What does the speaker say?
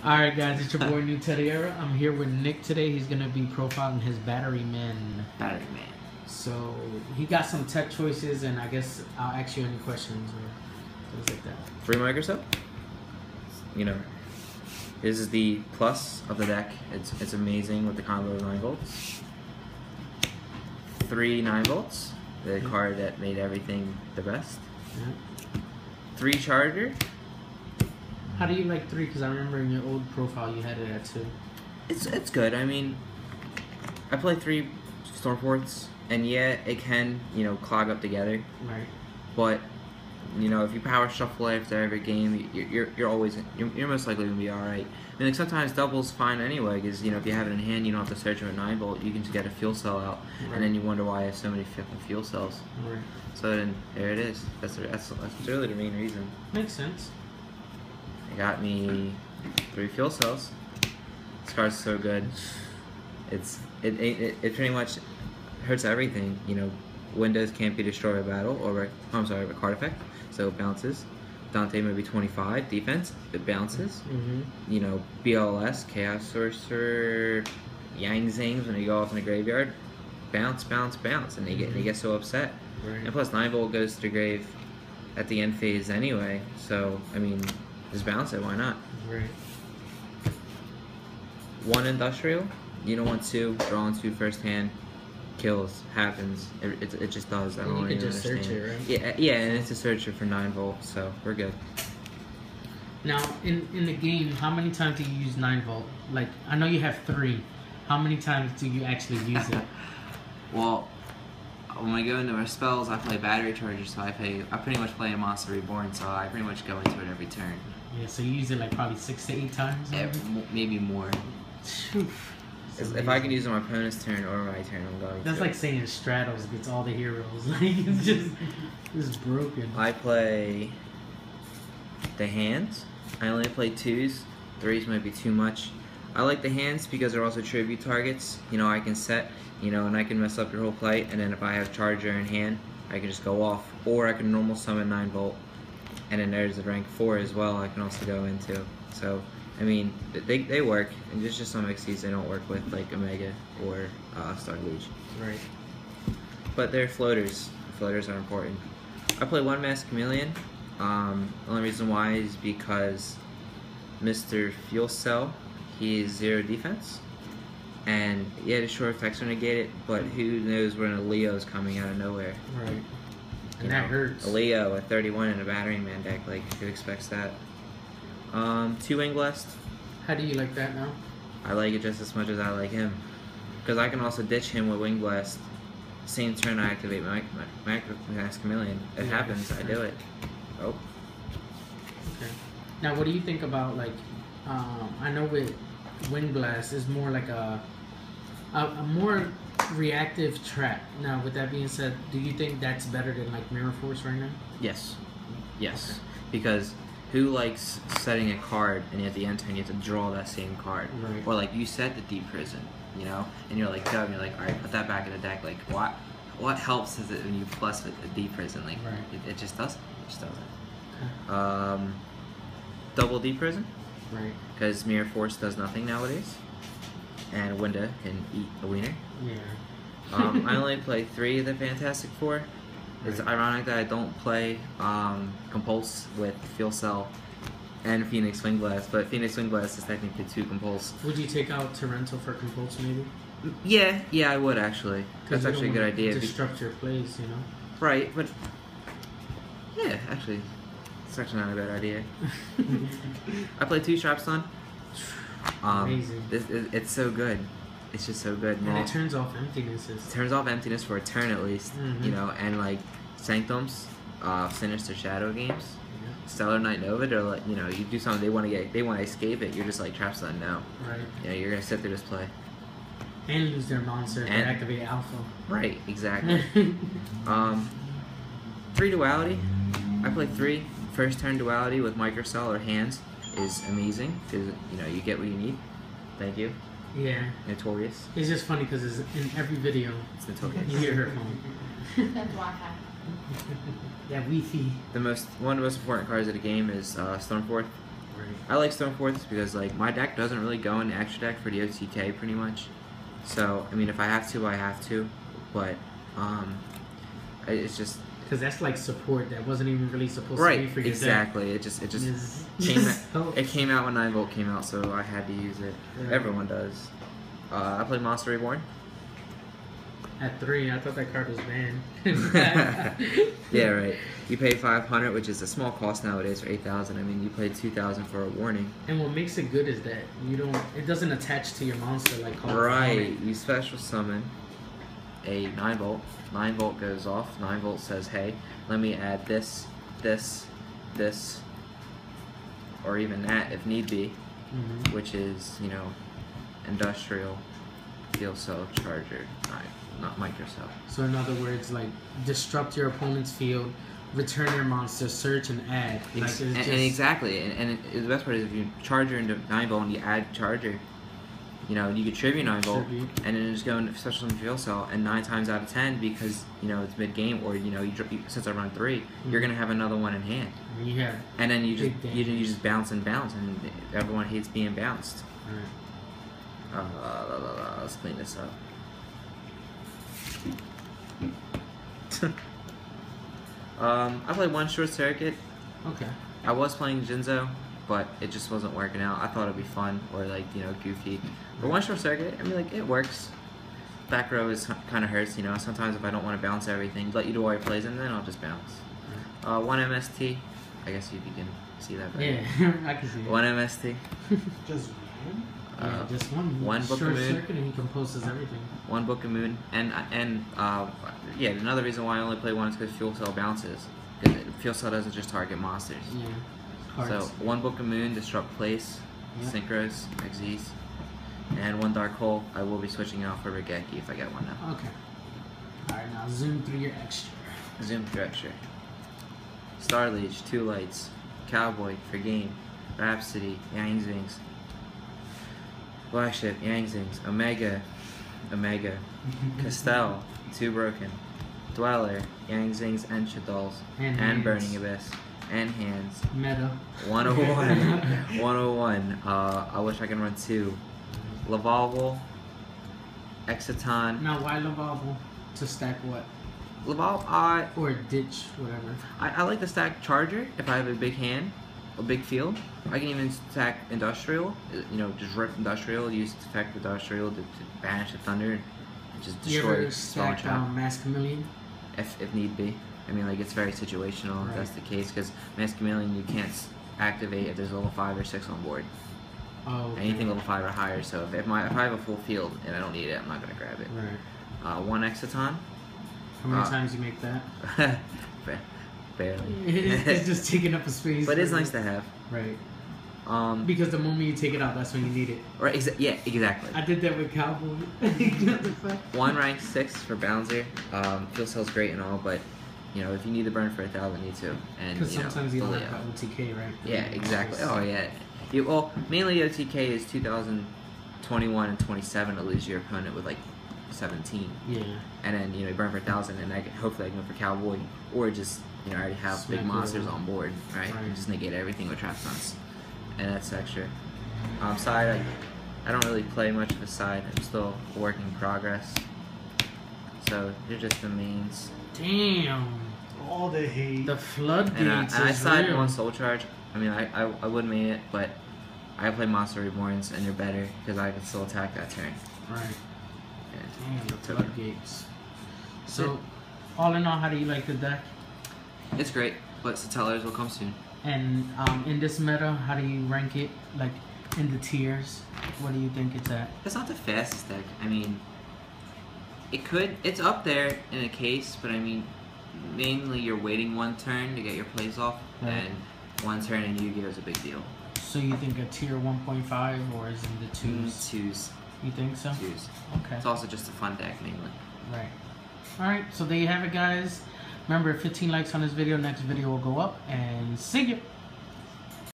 Alright guys, it's your boy Newteddyera. I'm here with Nick today. He's going to be profiling his Battery Man. Battery Man. So, he got some tech choices and I guess I'll ask you any questions or things like that. 3 Microsoft. You know, this is the plus of the deck. It's amazing with the combo of 9 volts. 3 9 volts. The card that made everything the best. 3 charger. How do you like 3? Because I remember in your old profile you had it at 2. It's good. I mean, I play 3 Stormforts, and yeah, it can, you know, clog up together. Right. But you know, if you power shuffle after every game, you're always you're most likely gonna be all right. I mean, like sometimes doubles fine anyway, because you know if you have it in hand, you don't have to search for a 9 volt. You can just get a fuel cell out, and then you wonder why I have so many fucking fuel cells. Right. So then there it is. That's really the main reason. Makes sense. It got me 3 fuel cells. This card's so good. It pretty much hurts everything. You know, windows can't be destroyed by battle or a card effect, so it bounces. Dante maybe 25 defense, it bounces. You know, BLS, Chaos Sorcerer, Yang Zings when you go off in the graveyard, bounce, and they get so upset. Right. And plus 9 volt goes to the grave at the end phase anyway, so I mean, just bounce it, why not? Right. 1 industrial, you don't want 2, draw on 2 first hand, kills, happens, it just does. I don't you really can just understand. search it, right? Yeah, and it's a searcher for 9 volts, so we're good. Now, in the game, how many times do you use 9 volt? Like, I know you have 3. How many times do you actually use it? Well, when I go into our spells, I play battery charger, so I pretty much play a Monster Reborn, so I pretty much go into it every turn. Yeah, so you use it like probably 6 to 8 times? Maybe more. If I can use it on my opponent's turn or my turn, I'm going That's to. like saying Stratos gets all the heroes. Like, it's just broken. I play the hands. I only play 2s. 3s might be too much. I like the hands because they're also tribute targets. You know, I can set, you know, and I can mess up your whole play, and then if I have charger in hand, I can just go off. Or I can normal summon 9 volt, and then there's the rank 4 as well I can also go into. So, I mean, they work, and just some XCs they don't work with, like Omega or Star Luge. Right. But they're floaters. Floaters are important. I play 1 Masked Chameleon. The only reason why is because Mr. Fuel Cell, he is 0 defense. And yeah, the short effects are negated, but who knows when a Leo is coming out of nowhere. Right. And that hurts. A Leo at 31 in a Battery Man deck, like who expects that? 2 Wing Blast. How do you like that now? I like it just as much as I like him. Because I can also ditch him with Wing Blast. Same turn I activate my Masked Chameleon. It happens, I do it. Oh. Okay. Now what do you think about like, I know with Wing Blast is more like a more reactive trap. Now with that being said, do you think that's better than like Mirror Force right now? Yes. Yes. Okay. Because who likes setting a card and at the end turn you have to draw that same card? Right. Or like you set the Deep Prison, you know, and you're like Doug, and you're like, alright, put that back in the deck. Like what helps is it when you plus with the Deep Prison? Like it just doesn't. It just doesn't. Okay. Double Deep Prison. Right. Because Mirror Force does nothing nowadays. And Winda can eat a wiener. Yeah. I only play 3 of the Fantastic Four. It's ironic that I don't play Compulse with Fuel Cell and Phoenix Wing Blast, but Phoenix Wing Blast is technically 2 Compulse. Would you take out Torrential for Compulse maybe? Yeah, I would actually. That's actually a good idea. Disrupt your plays, you know? Right, but yeah, actually, it's actually not a bad idea. I play 2 Shrapstun. Amazing. It's so good. It's just so good. And it turns off emptinesses. It turns off emptiness for a turn at least, you know, and like Sanctums, Sinister Shadow games, Stellar Knight Nova, they're like, you know, you do something, they want to escape it, you're just like, Trap Stun, no. Right. You know, you're going to sit through this play. And lose their monster to activate Alpha. Right, exactly. 3 Duality. I play 3. First turn Duality with Microcell or hands is amazing, because, you know, you get what you need. Thank you. Yeah. Notorious. It's just funny because it's in every video. It's notorious. You hear her phone. That's Wi-Fi. That Wi-Fi. One of the most important cards of the game is Stormforth. Right. I like Stoneforth because like my deck doesn't really go in the extra deck for the OTK pretty much. So I mean, if I have to, I have to. But it's just because that's like support that wasn't even really supposed to be for your exactly. deck. It just came out, it came out when 9-Volt came out, so I had to use it. Yeah. Everyone does. I played Monster Reborn. At 3, I thought that card was banned. Yeah, right. You pay 500, which is a small cost nowadays for 8,000. I mean, you paid 2,000 for a warning. And what makes it good is that it doesn't attach to your monster like Call Right. You special summon a 9-Volt. 9-Volt goes off. 9-Volt says, hey, let me add this, or even that if need be, which is, you know, industrial, fuel cell, charger, not microcell. So in other words, like, disrupt your opponent's field, return your monster, search, and add. Like, and exactly. And the best part is if you charger into 9-Volt and you add charger, you know, you could tribute 9-Volt and then just go into special summon fuel cell, and 9 times out of 10, because, you know, it's mid-game, or, you know, since I run 3, you're going to have another one in hand. Yeah. And then you just bounce and bounce, and everyone hates being bounced. Right. Let's clean this up. I played one short circuit. Okay. I was playing Jinzo, but it just wasn't working out. I thought it'd be fun, or like, you know, goofy. But one short circuit, I mean, like, it works. Back row is kind of hurts, you know. Sometimes if I don't want to bounce everything, let you do all your plays, and then I'll just bounce. One MST. I guess you can see that better. Yeah, I can see it. One MST. Just one? Yeah, just one. One Book of short Moon. circuit and he composes everything. One Book of Moon, and yeah, another reason why I only play one is because Fuel Cell bounces. Because Fuel Cell doesn't just target monsters. Yeah. So Cards. one Book of Moon, Disrupt Place, Yep. Synchros, Xyz, and one Dark Hole. I will be switching it out for Regeki if I get one now. Okay. Alright, now zoom through your extra. Zoom through extra. Star Leech, 2 lights, Cowboy for game, Rhapsody, Yang Zings, Black Ship, Yang Zings, Omega, Castell, 2 broken, Dweller, Yang Zings, and Shadolls, And and hands. Burning Abyss, and Hands. Meta. 101. 101. I wish I could run 2. Lavalval, Exciton. Now, why Lavalval? To stack what? Lavalval, Or ditch, whatever. I like to stack Charger if I have a big hand, a big field. I can even stack Industrial, you know, just rip Industrial, use effect Industrial to banish the Thunder, and just You destroy ever the Stone stack Trap Mass Chameleon? if need be. I mean, like, it's very situational if Right. that's the case, because Mass Chameleon you can't activate if there's level 5 or 6 on board. Oh, okay. Anything level 5 or higher, so if I have a full field and I don't need it, I'm not going to grab it. Right. One Exciton. How many times you make that? Barely. It's just taking up a space. But it's nice to have. Right. Um, Because the moment you take it out, that's when you need it. Right, yeah, exactly. I did that with Cowboy. One rank 6 for Bouncer. Fuel Cell's great and all, but you know, if you need to burn for 1,000, you too. And Because you know, sometimes you don't fully have out. the OTK, right? Yeah, exactly. Oh yeah. Well, mainly OTK is 2021 and 27 to lose your opponent with like 17. Yeah. And then, you know, you burn for 1,000, and hopefully I can go for Cowboy, or just, you know, I already have Smack big it monsters over. on board, right? Right. And just negate everything with Trap Stunts. And that's extra. Side, I don't really play much of a side. I'm still a work in progress. So they're just the mains. Damn. All the hate. The floodgates And I is side real. on Soul Charge. I mean, I would main it, but I play Monster Reborns, and they're better because I can still attack that turn. Right. Yeah. Damn, the So- floodgates. So, all in all, how do you like the deck? It's great, but Satellar's will come soon. And in this meta, how do you rank it? Like, in the tiers? What do you think it's at? It's not the fastest deck. I mean, it's up there in a case, but I mean, mainly you're waiting one turn to get your plays off, Right. and one turn in Yu-Gi-Oh is a big deal. So you think a tier 1.5 or is it the twos? Twos. You think so? Twos. Okay. It's also just a fun deck, mainly. Right. Alright, so there you have it, guys. Remember, 15 likes on this video, next video will go up, and see you!